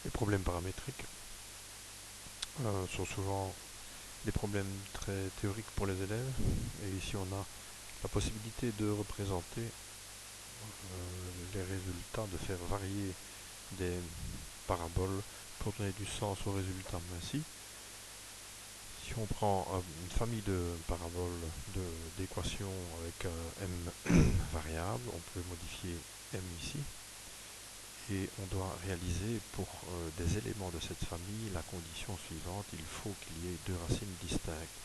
Les problèmes paramétriques sont souvent des problèmes très théoriques pour les élèves. Et ici, on a la possibilité de représenter les résultats, de faire varier des paraboles pour donner du sens aux résultats. Ainsi, si on prend une famille de paraboles d'équations avec un m variable, on peut modifier m ici et on doit réaliser pour des éléments de cette famille la condition suivante: il faut qu'il y ait deux racines distinctes.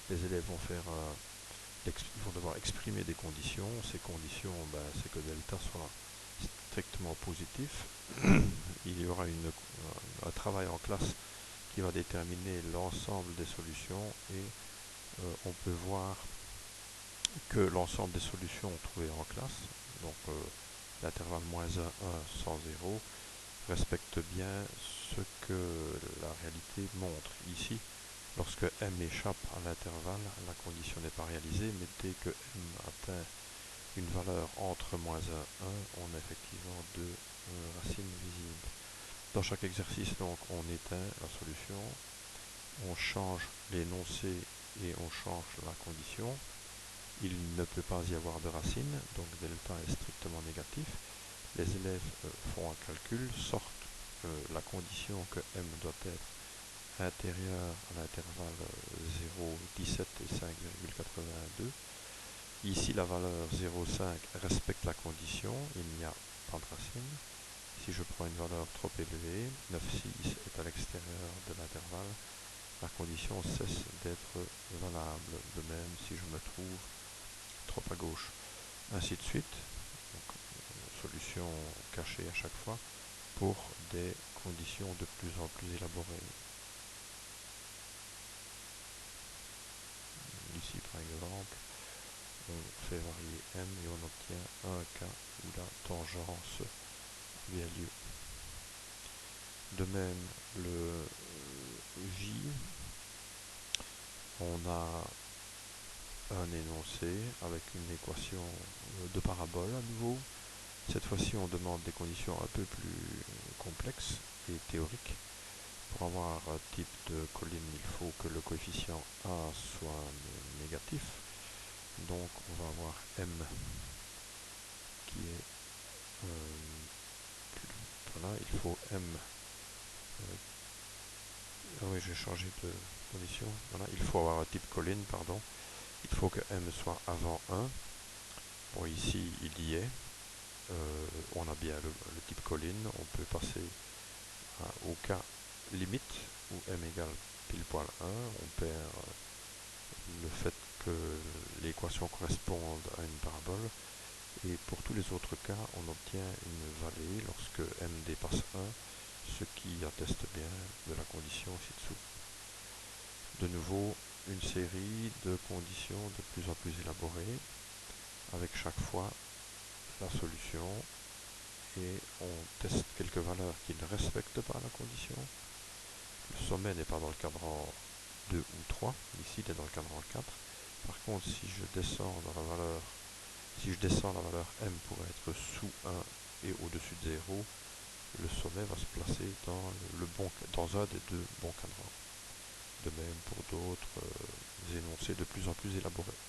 Les élèves vont faire ils vont devoir exprimer des conditions. Ces conditions, c'est que delta soit strictement positif. Il y aura un travail en classe qui va déterminer l'ensemble des solutions et on peut voir que l'ensemble des solutions trouvées en classe, donc l'intervalle -1, 1 sans 0, respecte bien ce que la réalité montre. Ici, lorsque m échappe à l'intervalle, la condition n'est pas réalisée, mais dès que m atteint une valeur entre -1 et 1, on a effectivement deux racines visibles. Dans chaque exercice, donc, on éteint la solution, on change l'énoncé et on change la condition. Il ne peut pas y avoir de racines, donc delta est strictement négatif. Les élèves font un calcul, sortent la condition que m doit être intérieur à l'intervalle 0, 17 et 5,82. Ici, la valeur 0,5 respecte la condition, il n'y a pas de racine. Si je prends une valeur trop élevée, 9,6 est à l'extérieur de l'intervalle, la condition cesse d'être valable. De même, si je me trouve trop à gauche, ainsi de suite. Donc, solution cachée à chaque fois pour des conditions de plus en plus élaborées. Ici, par exemple, on fait varier m et on obtient un cas où la tangence a bien lieu. De même, le J, on a un énoncé avec une équation de parabole à nouveau. Cette fois-ci, on demande des conditions un peu plus complexes et théoriques. Pour avoir un type de colline, il faut que le coefficient A soit négatif. Donc, on va avoir M qui est... voilà, il faut M... ah oui, j'ai changé de condition. Voilà, il faut avoir un type colline, pardon. Il faut que M soit avant 1. Bon, ici, il y est. On a bien le type colline. On peut passer au cas limite où m égale pile poil 1. On perd le fait que l'équation corresponde à une parabole. Et pour tous les autres cas, on obtient une vallée lorsque m dépasse 1, ce qui atteste bien de la condition ci-dessous. De nouveau, une série de conditions de plus en plus élaborées, avec chaque fois la solution, et on teste quelques valeurs qui ne respectent pas la condition. Le sommet n'est pas dans le cadran 2 ou 3, ici il est dans le cadran 4. Par contre, si je descends la valeur m pour être sous 1 et au-dessus de 0, le sommet va se placer dans un des deux bons cadrans. De même pour d'autres énoncés de plus en plus élaborés.